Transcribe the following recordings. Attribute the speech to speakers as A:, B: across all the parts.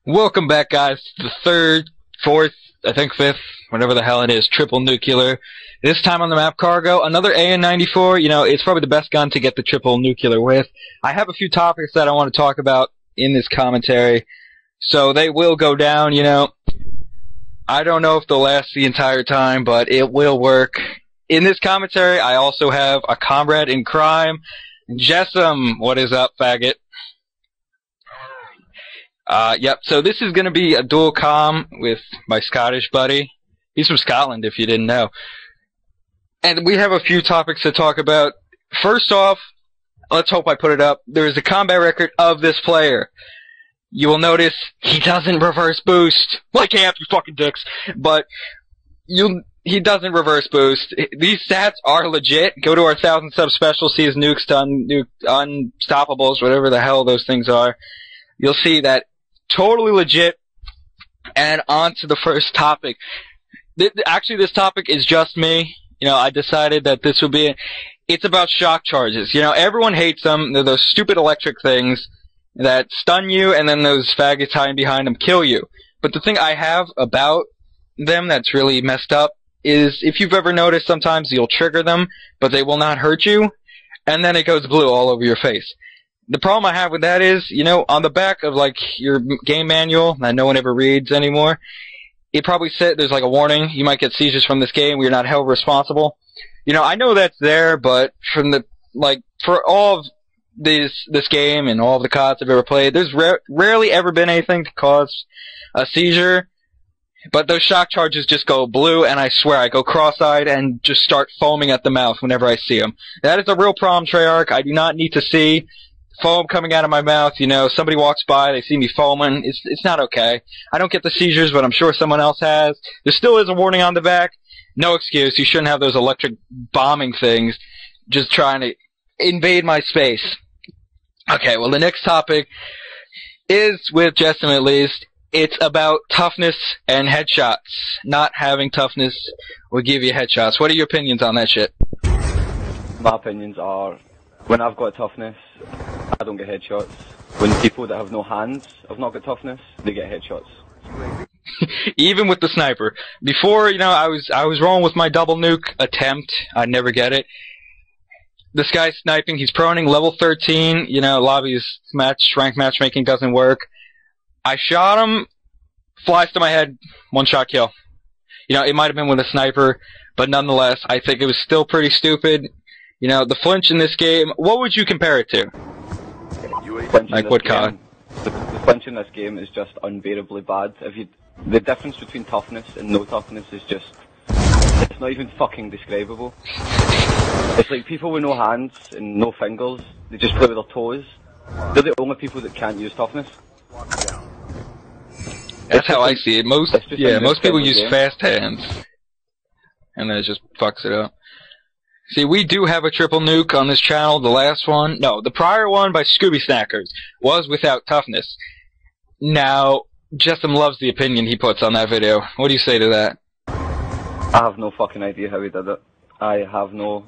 A: Welcome back, guys, to the third, fourth, I think fifth, whatever the hell it is, triple nuclear. This time on the map Cargo, another AN94. You know, it's probably the best gun to get the triple nuclear with. I have a few topics that I want to talk about in this commentary, so they will go down, you know. I don't know if they'll last the entire time, but it will work. In this commentary, I also have a comrade in crime, Jessam. What is up, faggot? Yep, so this is going to be a dual comm with my Scottish buddy. He's from Scotland, if you didn't know. And we have a few topics to talk about. First off, let's hope I put it up. There is a combat record of this player. You will notice he doesn't reverse boost. Like camp, you fucking dicks. But he doesn't reverse boost. These stats are legit. Go to our 1,000 sub special, see his nukes, unstoppables, whatever the hell those things are. You'll see that totally legit. And on to the first topic. Actually, this topic is just me. You know, I decided that this would be it. It's about shock charges. You know, everyone hates them. They're those stupid electric things that stun you, and then those faggots hiding behind them kill you. But the thing I have about them that's really messed up is if you've ever noticed, sometimes you'll trigger them, but they will not hurt you, and then it goes blue all over your face. The problem I have with that is, you know, on the back of, like, your game manual that no one ever reads anymore, it probably said there's, like, a warning. You might get seizures from this game. We're not held responsible. You know, I know that's there, but from the, like, for all of this game and all of the CODs I've ever played, there's rarely ever been anything to cause a seizure. But those shock charges just go blue, and I swear I go cross-eyed and just start foaming at the mouth whenever I see them. That is a real problem, Treyarch. I do not need to see foam coming out of my mouth. You know, somebody walks by, they see me foaming. It's not okay. I don't get the seizures, but I'm sure someone else has. There still is a warning on the back. No excuse. You shouldn't have those electric bombing things just trying to invade my space. Okay, well, the next topic is, with Justin at least, it's about toughness and headshots. Not having toughness will give you headshots. What are your opinions on that shit?
B: My opinions are, when I've got toughness, I don't get headshots. When people that have no hands have not got toughness, they get headshots.
A: Even with the sniper. Before, you know, I was rolling with my double nuke attempt. I'd never get it. This guy's sniping. He's proning level 13. You know, lobby's rank matchmaking doesn't work. I shot him. Flies to my head. One shot kill. You know, it might have been with a sniper, but nonetheless, I think it was still pretty stupid. You know, the flinch in this game, what would you compare it to? Like what COD?
B: The flinch in this game is just unbearably bad. The difference between toughness and no toughness is just, it's not even fucking describable. It's like people with no hands and no fingers, they just play with their toes. They're the only people that can't use toughness.
A: That's how I see it. Most people use fast hands, and then it just fucks it up. See, we do have a triple nuke on this channel. The last one, no, the prior one by Scooby Snackers was without toughness. Now, Justin loves the opinion he puts on that video. What do you say to that?
B: I have no fucking idea how he did it. I have no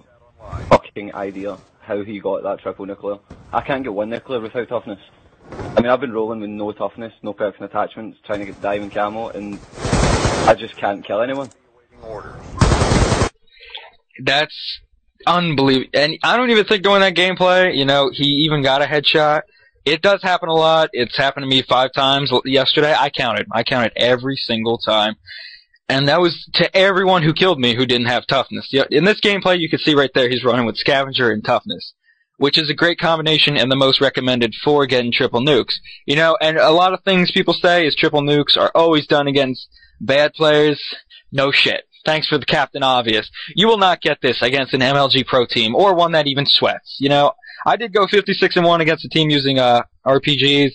B: fucking idea how he got that triple nuclear. I can't get one nuclear without toughness. I mean, I've been rolling with no toughness, no perks and attachments, trying to get diamond camo, and I just can't kill anyone.
A: That's unbelievable. And I don't even think during that gameplay, you know, he even got a headshot. It does happen a lot. It's happened to me 5 times yesterday. I counted every single time. And that was to everyone who killed me who didn't have toughness. In this gameplay, you can see right there he's running with Scavenger and toughness, which is a great combination and the most recommended for getting triple nukes. You know, and a lot of things people say is triple nukes are always done against bad players. No shit. Thanks for the Captain Obvious. You will not get this against an MLG Pro team, or one that even sweats. You know, I did go 56-1 against a team using RPGs.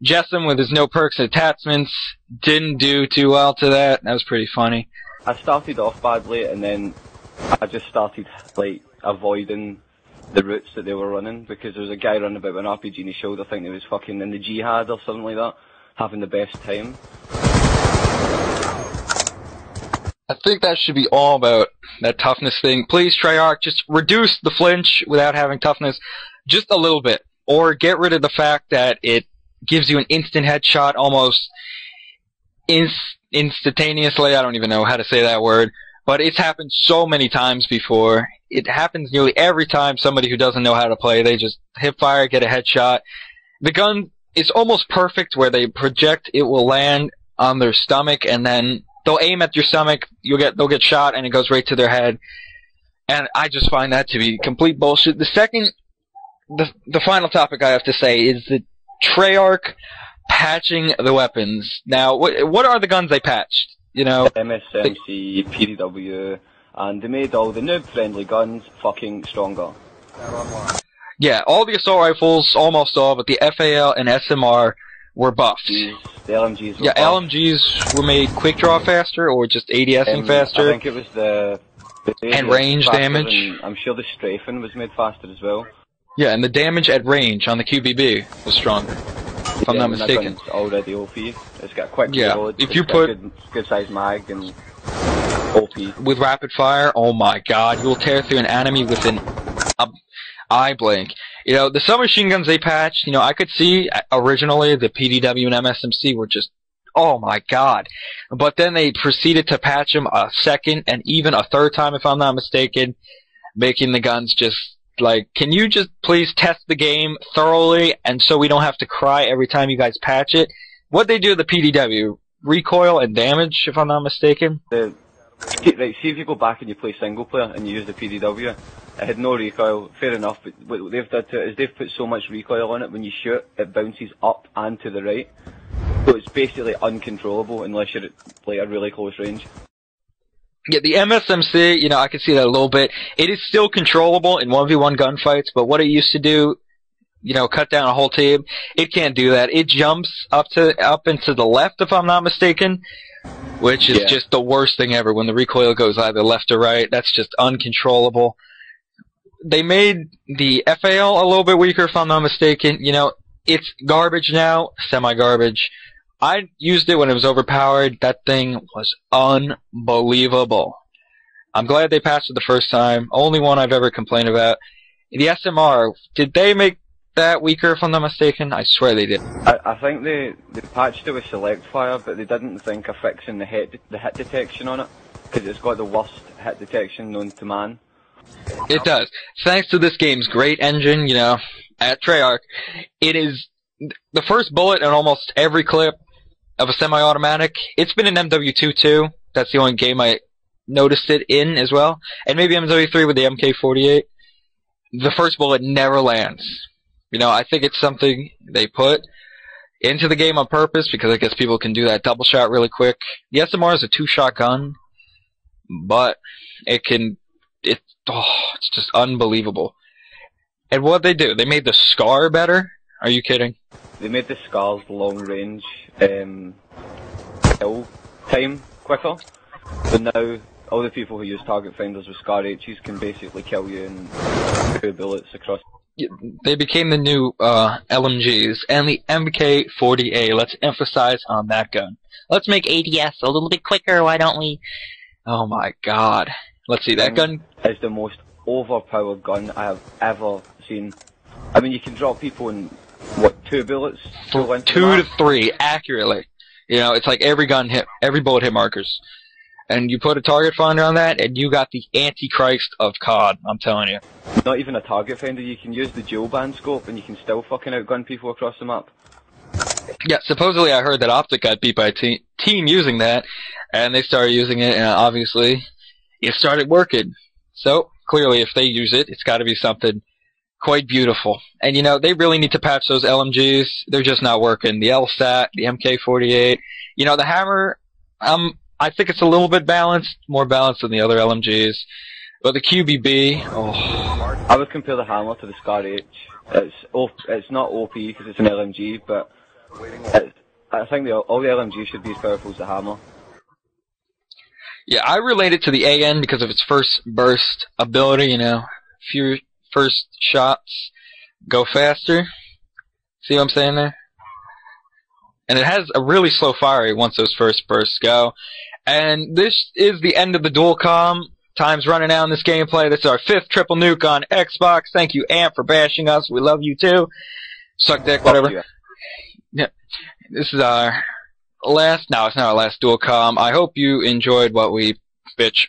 A: Jessam, with his no perks and attachments, didn't do too well to that. That was pretty funny.
B: I started off badly, and then I just started, like, avoiding the routes that they were running, because there was a guy running about with an RPG in his shoulder, I think he was fucking in the jihad or something like that, having the best time.
A: I think that should be all about that toughness thing. Please, Treyarch, just reduce the flinch without having toughness just a little bit. Or get rid of the fact that it gives you an instant headshot almost instantaneously. I don't even know how to say that word, but it's happened so many times before. It happens nearly every time somebody who doesn't know how to play, they just hip fire, get a headshot. The gun is almost perfect where they project, it will land on their stomach, and then they'll aim at your stomach, they'll get shot, and it goes right to their head. And I just find that to be complete bullshit. The final topic I have to say is the Treyarch patching the weapons. Now, what are the guns they patched? You know,
B: MSMC, PDW, and they made all the noob-friendly guns fucking stronger.
A: Yeah, all the assault rifles, almost all, but the FAL and SMR were buffed.
B: The LMGs were
A: buffed.
B: LMGs
A: were made quick draw faster, or just ADSing faster.
B: I think it was the
A: and range damage.
B: And I'm sure the strafing was made faster as well.
A: Yeah, and the damage at range on the QBB was stronger, if I'm not mistaken.
B: That gun's already OP. It's got quick reload.
A: If you put
B: good size mag and OP
A: with rapid fire, oh my god, you will tear through an enemy within an eye blink. You know, the submachine guns they patched, you know, I could see originally the PDW and MSMC were just, oh my god. But then they proceeded to patch them a second and even a third time, if I'm not mistaken, making the guns just like, can you just please test the game thoroughly and so we don't have to cry every time you guys patch it? What they do with the PDW, recoil and damage, if I'm not mistaken.
B: Right, see if you go back and you play single player and you use the PDW, it had no recoil, fair enough, but what they've done to it is they've put so much recoil on it, when you shoot, it bounces up and to the right. So it's basically uncontrollable unless you're at like a really close range.
A: Yeah, the MSMC, you know, I can see that a little bit. It is still controllable in 1v1 gunfights, but what it used to do, you know, cut down a whole team, it can't do that. It jumps up into the left, if I'm not mistaken, which is just the worst thing ever. When the recoil goes either left or right, that's just uncontrollable. They made the FAL a little bit weaker, if I'm not mistaken. You know, it's garbage now, semi-garbage. I used it when it was overpowered. That thing was unbelievable. I'm glad they patched it the first time. Only one I've ever complained about. The SMR, did they make that weaker, if I'm not mistaken? I swear they did.
B: I think they patched it with select fire, but they didn't think of fixing the hit detection on it, because it's got the worst hit detection known to man.
A: It does. Thanks to this game's great engine, you know, at Treyarch, it is the first bullet in almost every clip of a semi-automatic. It's been in MW2 too. That's the only game I noticed it in as well. And maybe MW3 with the MK48. The first bullet never lands. You know, I think it's something they put into the game on purpose because I guess people can do that double shot really quick. The SMR is a 2-shot gun, but it's just unbelievable. And what they do, they made the SCAR better? Are you kidding?
B: They made the SCAR's long range kill time quicker. So now all the people who use target finders with SCAR H's can basically kill you in 2 bullets across.
A: They became the new LMGs and the MK40A. Let's emphasize on that gun. Let's make ADS a little bit quicker, why don't we? Oh my god. Let's see, that gun
B: is the most overpowered gun I have ever seen. I mean, you can drop people in, what, 2 bullets?
A: 2 to 3, accurately. You know, it's like every bullet hit markers. And you put a target finder on that, and you got the Antichrist of COD, I'm telling you.
B: Not even a target finder, you can use the dual band scope, and you can still fucking outgun people across the map.
A: Yeah, supposedly I heard that Optic got beat by a team using that, and they started using it, and obviously it started working. So, clearly if they use it, it's gotta be something quite beautiful. And you know, they really need to patch those LMGs. They're just not working. The LSAT, the MK48. You know, the Hammer, I think it's a little bit balanced, more balanced than the other LMGs. But the QBB, oh.
B: I would compare the Hammer to the SCAR H. It's not OP because it's an LMG, but I think all the LMGs should be as powerful as the Hammer.
A: Yeah, I relate it to the AN because of its first burst ability, you know. Few first shots go faster. See what I'm saying there? And it has a really slow fire rate once those first bursts go. And this is the end of the dual comm. Time's running out in this gameplay. This is our 5th triple nuke on Xbox. Thank you, Amp, for bashing us. We love you too. Suck dick, whatever. Yeah. This is our last. No, it's not our last dual com. I hope you enjoyed what we bitch